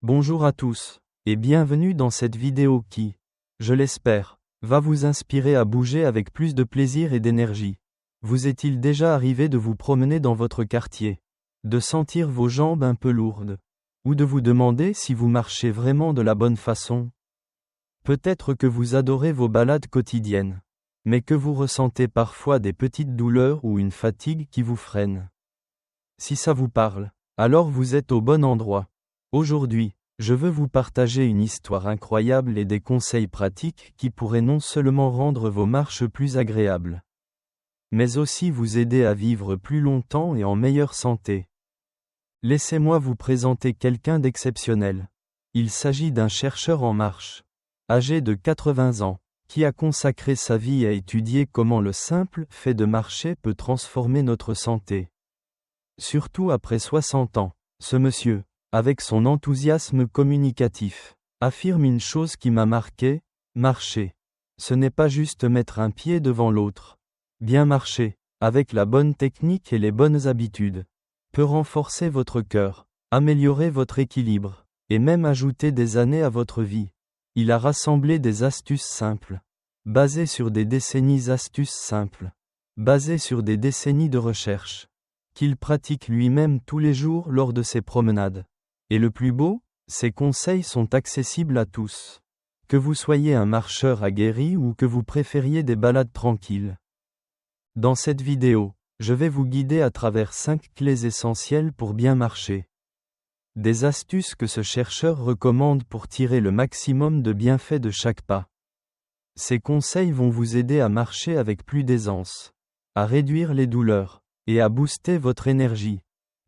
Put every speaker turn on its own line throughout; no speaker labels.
Bonjour à tous, et bienvenue dans cette vidéo qui, je l'espère, va vous inspirer à bouger avec plus de plaisir et d'énergie. Vous est-il déjà arrivé de vous promener dans votre quartier, de sentir vos jambes un peu lourdes, ou de vous demander si vous marchez vraiment de la bonne façon? Peut-être que vous adorez vos balades quotidiennes, mais que vous ressentez parfois des petites douleurs ou une fatigue qui vous freine. Si ça vous parle, alors vous êtes au bon endroit. Aujourd'hui, je veux vous partager une histoire incroyable et des conseils pratiques qui pourraient non seulement rendre vos marches plus agréables, mais aussi vous aider à vivre plus longtemps et en meilleure santé. Laissez-moi vous présenter quelqu'un d'exceptionnel. Il s'agit d'un chercheur en marche, âgé de 80 ans, qui a consacré sa vie à étudier comment le simple fait de marcher peut transformer notre santé. Surtout après 60 ans, ce monsieur, avec son enthousiasme communicatif, affirme une chose qui m'a marqué: marcher. Ce n'est pas juste mettre un pied devant l'autre. Bien marcher, avec la bonne technique et les bonnes habitudes, peut renforcer votre cœur, améliorer votre équilibre, et même ajouter des années à votre vie. Il a rassemblé des astuces simples, basées sur des décennies de recherche, qu'il pratique lui-même tous les jours lors de ses promenades. Et le plus beau, ces conseils sont accessibles à tous. Que vous soyez un marcheur aguerri ou que vous préfériez des balades tranquilles. Dans cette vidéo, je vais vous guider à travers 5 clés essentielles pour bien marcher. Des astuces que ce chercheur recommande pour tirer le maximum de bienfaits de chaque pas. Ces conseils vont vous aider à marcher avec plus d'aisance, à réduire les douleurs, et à booster votre énergie,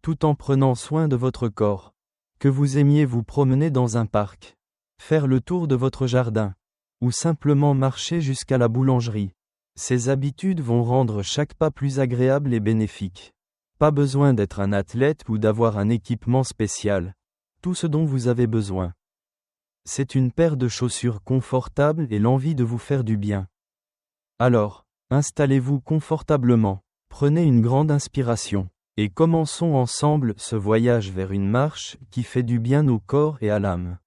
tout en prenant soin de votre corps. Que vous aimiez vous promener dans un parc, faire le tour de votre jardin, ou simplement marcher jusqu'à la boulangerie, ces habitudes vont rendre chaque pas plus agréable et bénéfique. Pas besoin d'être un athlète ou d'avoir un équipement spécial. Tout ce dont vous avez besoin, c'est une paire de chaussures confortables et l'envie de vous faire du bien. Alors, installez-vous confortablement, prenez une grande inspiration, et commençons ensemble ce voyage vers une marche qui fait du bien au corps et à l'âme.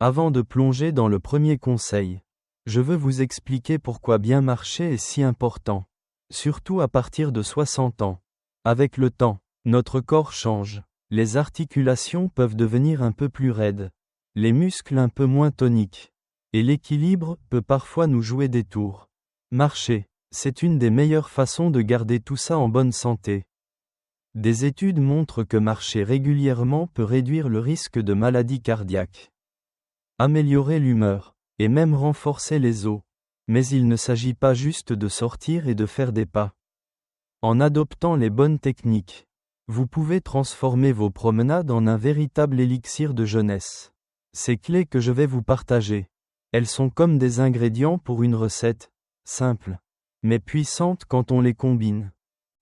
Avant de plonger dans le premier conseil, je veux vous expliquer pourquoi bien marcher est si important, surtout à partir de 60 ans. Avec le temps, notre corps change, les articulations peuvent devenir un peu plus raides, les muscles un peu moins toniques, et l'équilibre peut parfois nous jouer des tours. Marcher, c'est une des meilleures façons de garder tout ça en bonne santé. Des études montrent que marcher régulièrement peut réduire le risque de maladies cardiaques, améliorer l'humeur, et même renforcer les os. Mais il ne s'agit pas juste de sortir et de faire des pas. En adoptant les bonnes techniques, vous pouvez transformer vos promenades en un véritable élixir de jeunesse. Ces clés que je vais vous partager, elles sont comme des ingrédients pour une recette, simple, mais puissante quand on les combine.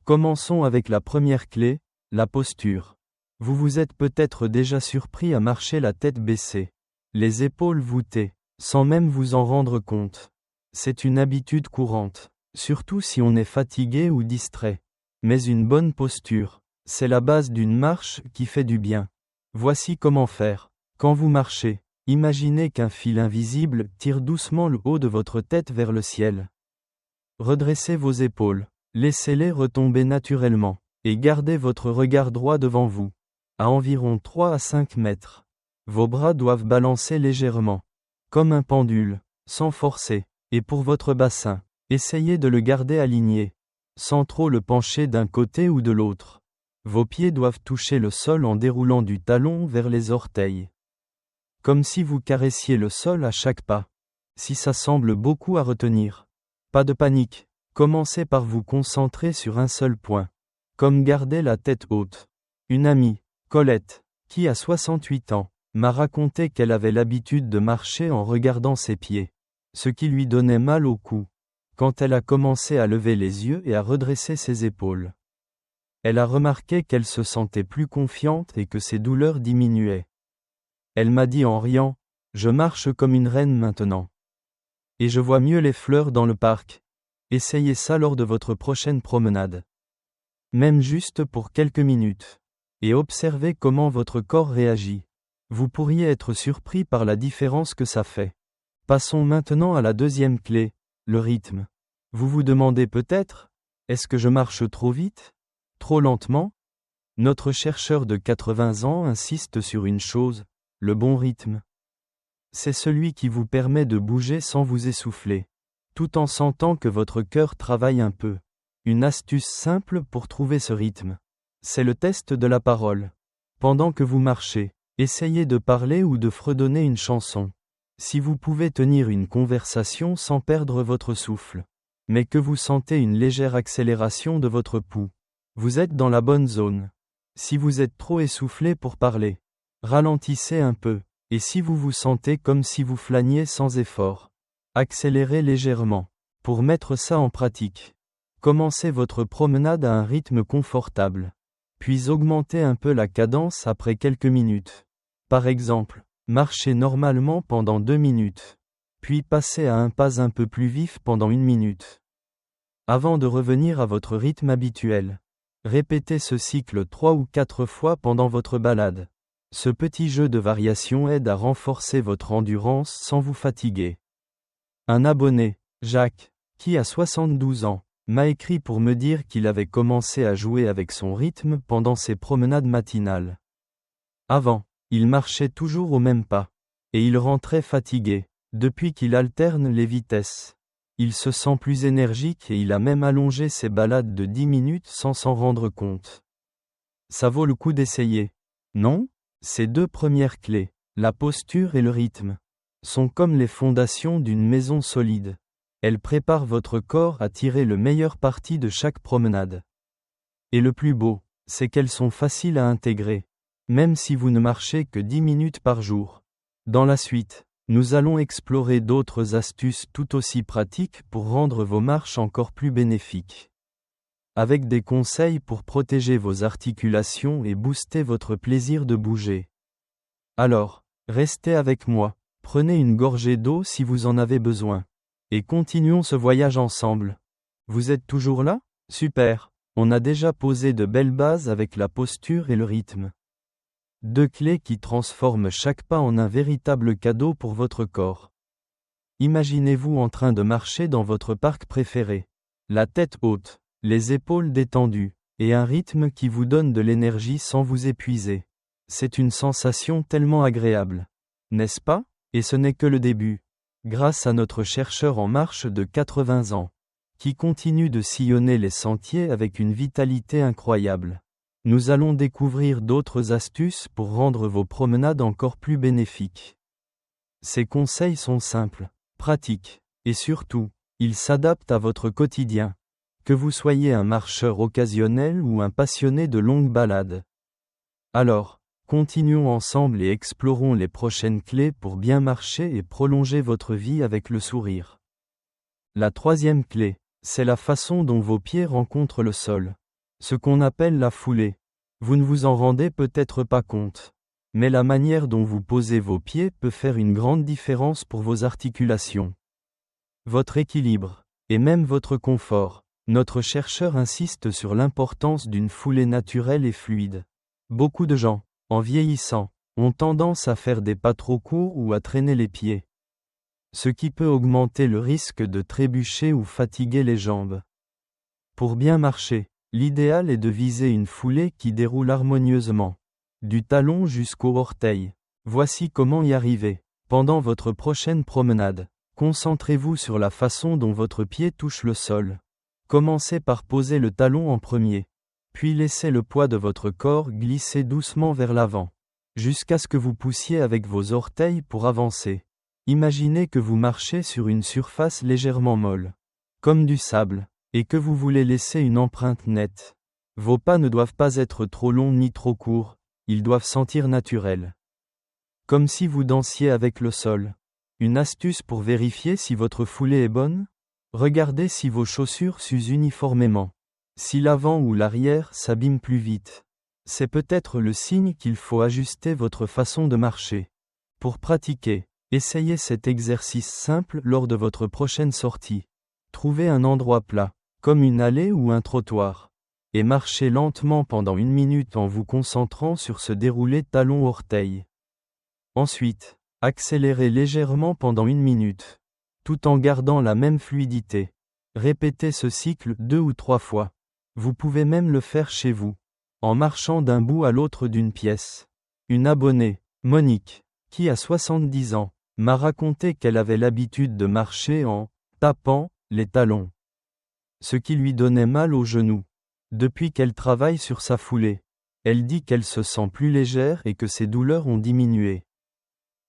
Commençons avec la première clé, la posture. Vous vous êtes peut-être déjà surpris à marcher la tête baissée, les épaules voûtées, sans même vous en rendre compte. C'est une habitude courante, surtout si on est fatigué ou distrait. Mais une bonne posture, c'est la base d'une marche qui fait du bien. Voici comment faire. Quand vous marchez, imaginez qu'un fil invisible tire doucement le haut de votre tête vers le ciel. Redressez vos épaules, laissez-les retomber naturellement, et gardez votre regard droit devant vous, à environ 3 à 5 mètres. Vos bras doivent balancer légèrement, comme un pendule, sans forcer, et pour votre bassin, essayez de le garder aligné, sans trop le pencher d'un côté ou de l'autre. Vos pieds doivent toucher le sol en déroulant du talon vers les orteils, comme si vous caressiez le sol à chaque pas. Si ça semble beaucoup à retenir, pas de panique, commencez par vous concentrer sur un seul point, comme garder la tête haute. Une amie, Colette, qui a 68 ans, m'a raconté qu'elle avait l'habitude de marcher en regardant ses pieds, ce qui lui donnait mal au cou. Quand elle a commencé à lever les yeux et à redresser ses épaules, elle a remarqué qu'elle se sentait plus confiante et que ses douleurs diminuaient. Elle m'a dit en riant: « Je marche comme une reine maintenant. Et je vois mieux les fleurs dans le parc. » Essayez ça lors de votre prochaine promenade. Même juste pour quelques minutes. Et observez comment votre corps réagit. Vous pourriez être surpris par la différence que ça fait. Passons maintenant à la deuxième clé, le rythme. Vous vous demandez peut-être, est-ce que je marche trop vite? Trop lentement? Notre chercheur de 80 ans insiste sur une chose, le bon rythme. C'est celui qui vous permet de bouger sans vous essouffler, tout en sentant que votre cœur travaille un peu. Une astuce simple pour trouver ce rythme. C'est le test de la parole. Pendant que vous marchez, essayez de parler ou de fredonner une chanson. Si vous pouvez tenir une conversation sans perdre votre souffle, mais que vous sentez une légère accélération de votre pouls, vous êtes dans la bonne zone. Si vous êtes trop essoufflé pour parler, ralentissez un peu, et si vous vous sentez comme si vous flâniez sans effort, accélérez légèrement. Pour mettre ça en pratique, commencez votre promenade à un rythme confortable, puis augmentez un peu la cadence après quelques minutes. Par exemple, marchez normalement pendant 2 minutes, puis passez à un pas un peu plus vif pendant 1 minute. Avant de revenir à votre rythme habituel, répétez ce cycle 3 ou 4 fois pendant votre balade. Ce petit jeu de variation aide à renforcer votre endurance sans vous fatiguer. Un abonné, Jacques, qui a 72 ans, m'a écrit pour me dire qu'il avait commencé à jouer avec son rythme pendant ses promenades matinales. Avant, il marchait toujours au même pas, et il rentrait fatigué. Depuis qu'il alterne les vitesses, il se sent plus énergique et il a même allongé ses balades de 10 minutes sans s'en rendre compte. Ça vaut le coup d'essayer, non? Ces 2 premières clés, la posture et le rythme, sont comme les fondations d'une maison solide. Elles préparent votre corps à tirer le meilleur parti de chaque promenade. Et le plus beau, c'est qu'elles sont faciles à intégrer, même si vous ne marchez que 10 minutes par jour. Dans la suite, nous allons explorer d'autres astuces tout aussi pratiques pour rendre vos marches encore plus bénéfiques. Avec des conseils pour protéger vos articulations et booster votre plaisir de bouger. Alors, restez avec moi, prenez une gorgée d'eau si vous en avez besoin. Et continuons ce voyage ensemble. Vous êtes toujours là? Super, on a déjà posé de belles bases avec la posture et le rythme. 2 clés qui transforment chaque pas en un véritable cadeau pour votre corps. Imaginez-vous en train de marcher dans votre parc préféré. La tête haute, les épaules détendues, et un rythme qui vous donne de l'énergie sans vous épuiser. C'est une sensation tellement agréable. N'est-ce pas? Et ce n'est que le début. Grâce à notre chercheur en marche de 80 ans, qui continue de sillonner les sentiers avec une vitalité incroyable, nous allons découvrir d'autres astuces pour rendre vos promenades encore plus bénéfiques. Ces conseils sont simples, pratiques, et surtout, ils s'adaptent à votre quotidien. Que vous soyez un marcheur occasionnel ou un passionné de longues balades. Alors, continuons ensemble et explorons les prochaines clés pour bien marcher et prolonger votre vie avec le sourire. La 3e clé, c'est la façon dont vos pieds rencontrent le sol. Ce qu'on appelle la foulée. Vous ne vous en rendez peut-être pas compte, mais la manière dont vous posez vos pieds peut faire une grande différence pour vos articulations, votre équilibre, et même votre confort. Notre chercheur insiste sur l'importance d'une foulée naturelle et fluide. Beaucoup de gens, en vieillissant, ont tendance à faire des pas trop courts ou à traîner les pieds, ce qui peut augmenter le risque de trébucher ou fatiguer les jambes. Pour bien marcher, l'idéal est de viser une foulée qui déroule harmonieusement, du talon jusqu'au orteil. Voici comment y arriver. Pendant votre prochaine promenade, concentrez-vous sur la façon dont votre pied touche le sol. Commencez par poser le talon en premier, puis laissez le poids de votre corps glisser doucement vers l'avant, jusqu'à ce que vous poussiez avec vos orteils pour avancer. Imaginez que vous marchez sur une surface légèrement molle, comme du sable, et que vous voulez laisser une empreinte nette. Vos pas ne doivent pas être trop longs ni trop courts, ils doivent sentir naturels. Comme si vous dansiez avec le sol. Une astuce pour vérifier si votre foulée est bonne? Regardez si vos chaussures s'usent uniformément. Si l'avant ou l'arrière s'abîment plus vite, c'est peut-être le signe qu'il faut ajuster votre façon de marcher. Pour pratiquer, essayez cet exercice simple lors de votre prochaine sortie. Trouvez un endroit plat, comme une allée ou un trottoir, et marchez lentement pendant 1 minute en vous concentrant sur ce déroulé talon-orteil. Ensuite, accélérez légèrement pendant 1 minute, tout en gardant la même fluidité. Répétez ce cycle 2 ou 3 fois. Vous pouvez même le faire chez vous, en marchant d'un bout à l'autre d'une pièce. Une abonnée, Monique, qui a 70 ans, m'a raconté qu'elle avait l'habitude de marcher en tapant les talons, ce qui lui donnait mal aux genoux. Depuis qu'elle travaille sur sa foulée, elle dit qu'elle se sent plus légère et que ses douleurs ont diminué.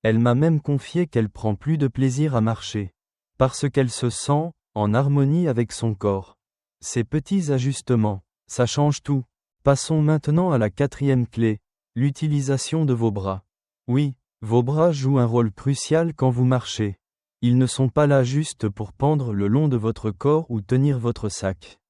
Elle m'a même confié qu'elle prend plus de plaisir à marcher, parce qu'elle se sent en harmonie avec son corps. Ces petits ajustements, ça change tout. Passons maintenant à la 4e clé, l'utilisation de vos bras. Oui, vos bras jouent un rôle crucial quand vous marchez. Ils ne sont pas là juste pour pendre le long de votre corps ou tenir votre sac.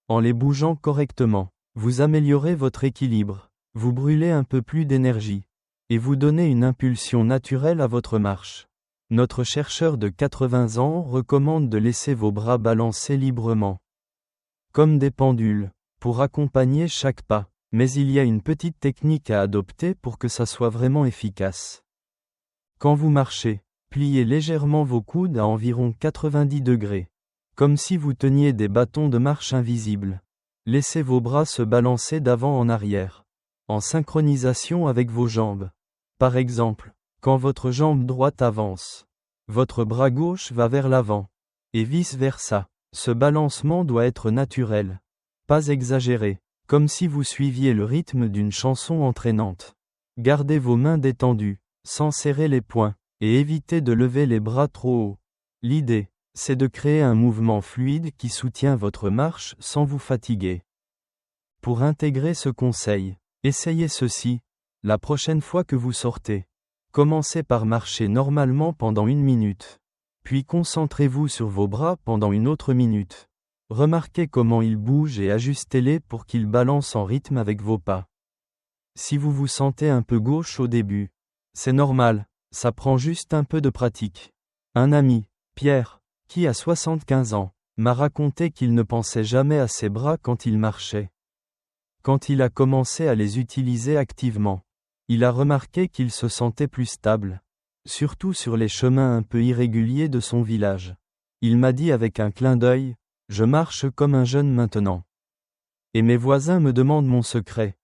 En les bougeant correctement, vous améliorez votre équilibre, vous brûlez un peu plus d'énergie, et vous donnez une impulsion naturelle à votre marche. Notre chercheur de 80 ans recommande de laisser vos bras balancer librement, comme des pendules, pour accompagner chaque pas, mais il y a une petite technique à adopter pour que ça soit vraiment efficace. Quand vous marchez, pliez légèrement vos coudes à environ 90 degrés, comme si vous teniez des bâtons de marche invisibles. Laissez vos bras se balancer d'avant en arrière, en synchronisation avec vos jambes. Par exemple, quand votre jambe droite avance, votre bras gauche va vers l'avant, et vice-versa. Ce balancement doit être naturel, pas exagéré, comme si vous suiviez le rythme d'une chanson entraînante. Gardez vos mains détendues, sans serrer les poings, et évitez de lever les bras trop haut. L'idée, c'est de créer un mouvement fluide qui soutient votre marche sans vous fatiguer. Pour intégrer ce conseil, essayez ceci, la prochaine fois que vous sortez. Commencez par marcher normalement pendant 1 minute. Puis concentrez-vous sur vos bras pendant 1 autre minute. Remarquez comment ils bougent et ajustez-les pour qu'ils balancent en rythme avec vos pas. Si vous vous sentez un peu gauche au début, c'est normal, ça prend juste un peu de pratique. Un ami, Pierre, qui a 75 ans, m'a raconté qu'il ne pensait jamais à ses bras quand il marchait. Quand il a commencé à les utiliser activement, il a remarqué qu'il se sentait plus stable, surtout sur les chemins un peu irréguliers de son village. Il m'a dit avec un clin d'œil, « Je marche comme un jeune maintenant. Et mes voisins me demandent mon secret. »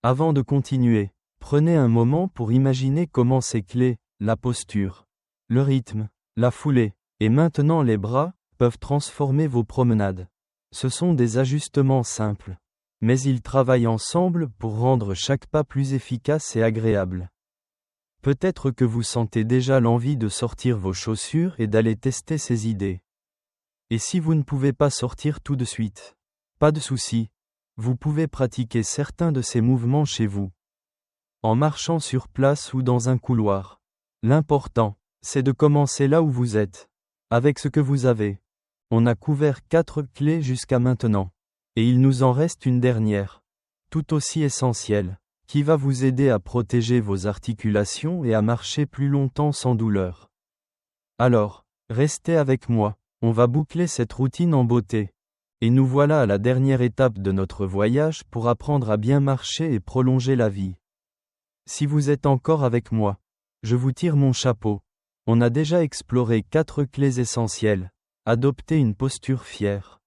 Avant de continuer, prenez un moment pour imaginer comment ces clés, la posture, le rythme, la foulée, et maintenant les bras, peuvent transformer vos promenades. Ce sont des ajustements simples, mais ils travaillent ensemble pour rendre chaque pas plus efficace et agréable. Peut-être que vous sentez déjà l'envie de sortir vos chaussures et d'aller tester ces idées. Et si vous ne pouvez pas sortir tout de suite, pas de souci, vous pouvez pratiquer certains de ces mouvements chez vous, en marchant sur place ou dans un couloir. L'important, c'est de commencer là où vous êtes, avec ce que vous avez. On a couvert 4 clés jusqu'à maintenant, et il nous en reste une dernière, tout aussi essentielle, qui va vous aider à protéger vos articulations et à marcher plus longtemps sans douleur. Alors, restez avec moi, on va boucler cette routine en beauté. Et nous voilà à la dernière étape de notre voyage pour apprendre à bien marcher et prolonger la vie. Si vous êtes encore avec moi, je vous tire mon chapeau. On a déjà exploré 4 clés essentielles. Adopter une posture fière,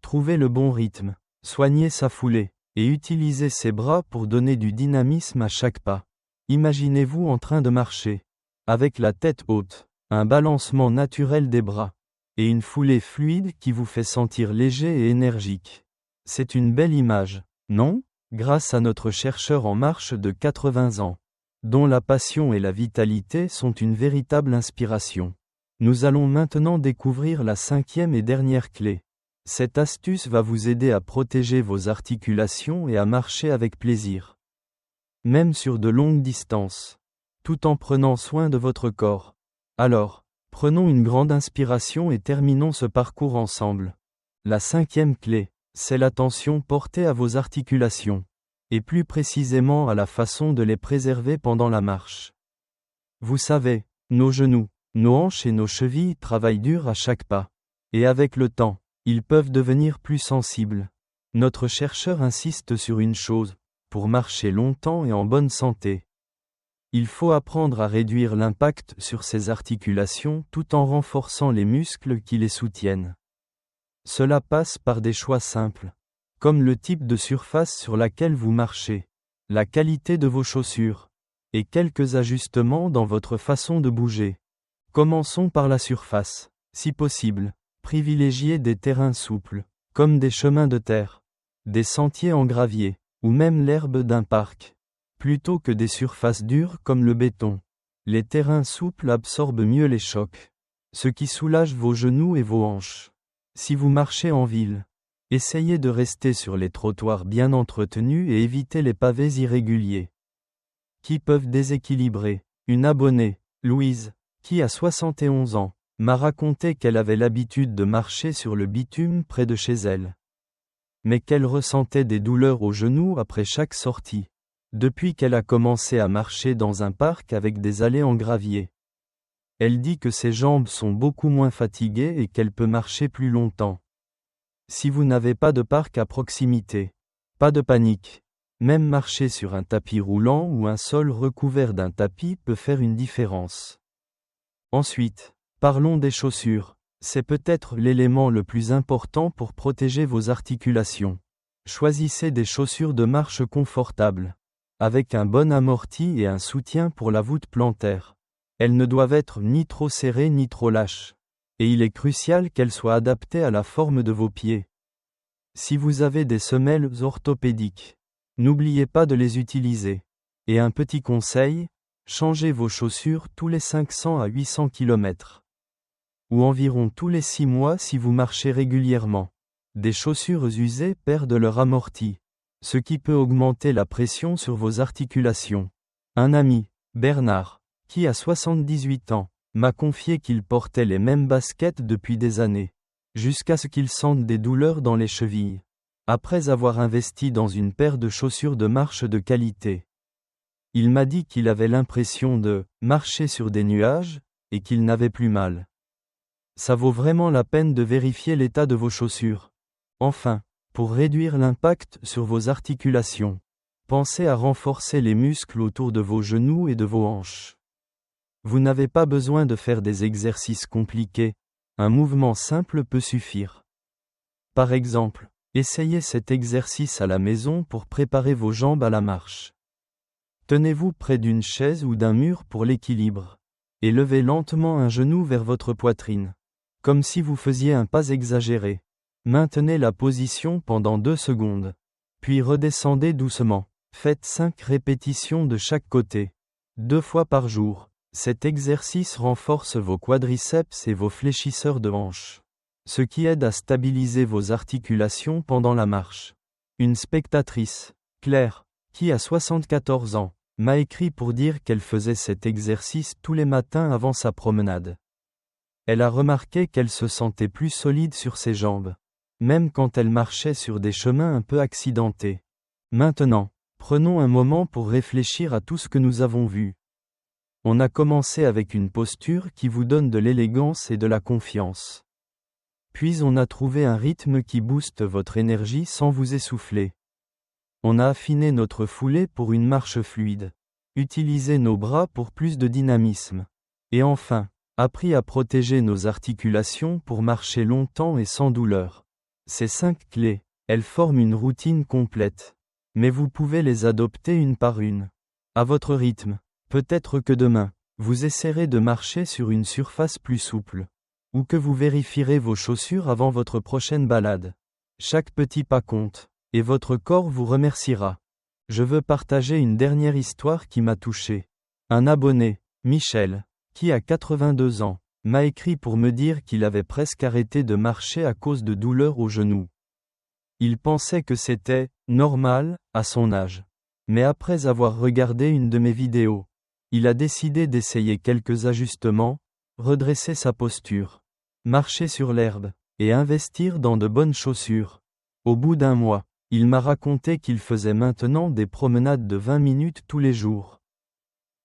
trouver le bon rythme, soigner sa foulée, et utiliser ses bras pour donner du dynamisme à chaque pas. Imaginez-vous en train de marcher, avec la tête haute, un balancement naturel des bras, et une foulée fluide qui vous fait sentir léger et énergique. C'est une belle image, non? Grâce à notre chercheur en marche de 80 ans, dont la passion et la vitalité sont une véritable inspiration. Nous allons maintenant découvrir la 5e et dernière clé. Cette astuce va vous aider à protéger vos articulations et à marcher avec plaisir, même sur de longues distances, tout en prenant soin de votre corps. Alors, prenons une grande inspiration et terminons ce parcours ensemble. La 5e clé, c'est l'attention portée à vos articulations, et plus précisément à la façon de les préserver pendant la marche. Vous savez, nos genoux, nos hanches et nos chevilles travaillent dur à chaque pas, et avec le temps, ils peuvent devenir plus sensibles. Notre chercheur insiste sur une chose, pour marcher longtemps et en bonne santé. Il faut apprendre à réduire l'impact sur ses articulations tout en renforçant les muscles qui les soutiennent. Cela passe par des choix simples, comme le type de surface sur laquelle vous marchez, la qualité de vos chaussures, et quelques ajustements dans votre façon de bouger. Commençons par la surface. Si possible, privilégiez des terrains souples, comme des chemins de terre, des sentiers en gravier, ou même l'herbe d'un parc, plutôt que des surfaces dures comme le béton. Les terrains souples absorbent mieux les chocs, ce qui soulage vos genoux et vos hanches. Si vous marchez en ville, essayez de rester sur les trottoirs bien entretenus et évitez les pavés irréguliers, qui peuvent déséquilibrer. Une abonnée, Louise, qui a 71 ans, m'a raconté qu'elle avait l'habitude de marcher sur le bitume près de chez elle, mais qu'elle ressentait des douleurs aux genoux après chaque sortie, depuis qu'elle a commencé à marcher dans un parc avec des allées en gravier. Elle dit que ses jambes sont beaucoup moins fatiguées et qu'elle peut marcher plus longtemps. Si vous n'avez pas de parc à proximité, pas de panique. Même marcher sur un tapis roulant ou un sol recouvert d'un tapis peut faire une différence. Ensuite, parlons des chaussures. C'est peut-être l'élément le plus important pour protéger vos articulations. Choisissez des chaussures de marche confortables, avec un bon amorti et un soutien pour la voûte plantaire. Elles ne doivent être ni trop serrées ni trop lâches. Et il est crucial qu'elles soient adaptées à la forme de vos pieds. Si vous avez des semelles orthopédiques, n'oubliez pas de les utiliser. Et un petit conseil, changez vos chaussures tous les 500 à 800 km. Ou environ tous les 6 mois si vous marchez régulièrement. Des chaussures usées perdent leur amorti, ce qui peut augmenter la pression sur vos articulations. Un ami, Bernard, qui a 78 ans, m'a confié qu'il portait les mêmes baskets depuis des années, jusqu'à ce qu'il sente des douleurs dans les chevilles, après avoir investi dans une paire de chaussures de marche de qualité. Il m'a dit qu'il avait l'impression de marcher sur des nuages, et qu'il n'avait plus mal. Ça vaut vraiment la peine de vérifier l'état de vos chaussures. Enfin, pour réduire l'impact sur vos articulations, pensez à renforcer les muscles autour de vos genoux et de vos hanches. Vous n'avez pas besoin de faire des exercices compliqués, un mouvement simple peut suffire. Par exemple, essayez cet exercice à la maison pour préparer vos jambes à la marche. Tenez-vous près d'une chaise ou d'un mur pour l'équilibre, et levez lentement un genou vers votre poitrine, comme si vous faisiez un pas exagéré. Maintenez la position pendant 2 secondes, puis redescendez doucement. Faites 5 répétitions de chaque côté, 2 fois par jour. Cet exercice renforce vos quadriceps et vos fléchisseurs de hanches, ce qui aide à stabiliser vos articulations pendant la marche. Une spectatrice, Claire, qui a 74 ans, m'a écrit pour dire qu'elle faisait cet exercice tous les matins avant sa promenade. Elle a remarqué qu'elle se sentait plus solide sur ses jambes, même quand elle marchait sur des chemins un peu accidentés. Maintenant, prenons un moment pour réfléchir à tout ce que nous avons vu. On a commencé avec une posture qui vous donne de l'élégance et de la confiance. Puis on a trouvé un rythme qui booste votre énergie sans vous essouffler. On a affiné notre foulée pour une marche fluide, utilisé nos bras pour plus de dynamisme. Et enfin, appris à protéger nos articulations pour marcher longtemps et sans douleur. Ces 5 clés, elles forment une routine complète. Mais vous pouvez les adopter une par une, à votre rythme. Peut-être que demain, vous essaierez de marcher sur une surface plus souple, ou que vous vérifierez vos chaussures avant votre prochaine balade. Chaque petit pas compte, et votre corps vous remerciera. Je veux partager une dernière histoire qui m'a touché. Un abonné, Michel, qui a 82 ans, m'a écrit pour me dire qu'il avait presque arrêté de marcher à cause de douleurs aux genoux. Il pensait que c'était normal à son âge. Mais après avoir regardé une de mes vidéos, il a décidé d'essayer quelques ajustements, redresser sa posture, marcher sur l'herbe, et investir dans de bonnes chaussures. Au bout d'un mois, il m'a raconté qu'il faisait maintenant des promenades de 20 minutes tous les jours,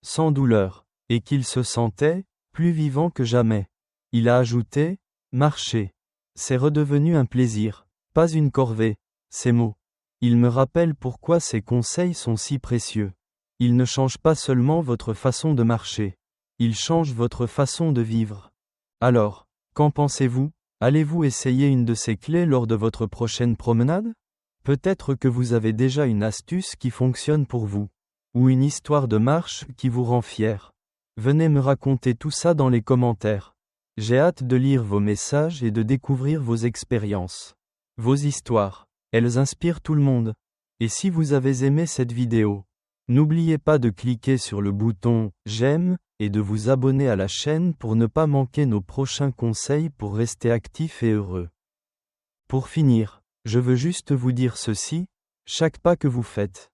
sans douleur, et qu'il se sentait plus vivant que jamais. Il a ajouté, marcher. C'est redevenu un plaisir, pas une corvée. Ces mots. Il me rappelle pourquoi ces conseils sont si précieux. Il ne change pas seulement votre façon de marcher. Il change votre façon de vivre. Alors, qu'en pensez-vous? Allez-vous essayer une de ces clés lors de votre prochaine promenade? Peut-être que vous avez déjà une astuce qui fonctionne pour vous. Ou une histoire de marche qui vous rend fier. Venez me raconter tout ça dans les commentaires. J'ai hâte de lire vos messages et de découvrir vos expériences. Vos histoires, elles inspirent tout le monde. Et si vous avez aimé cette vidéo, n'oubliez pas de cliquer sur le bouton « J'aime » et de vous abonner à la chaîne pour ne pas manquer nos prochains conseils pour rester actif et heureux. Pour finir, je veux juste vous dire ceci, chaque pas que vous faites,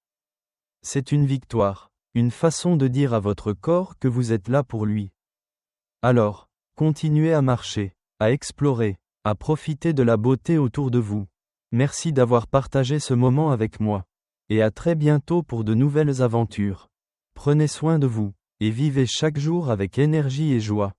c'est une victoire, une façon de dire à votre corps que vous êtes là pour lui. Alors, continuez à marcher, à explorer, à profiter de la beauté autour de vous. Merci d'avoir partagé ce moment avec moi. Et à très bientôt pour de nouvelles aventures. Prenez soin de vous, et vivez chaque jour avec énergie et joie.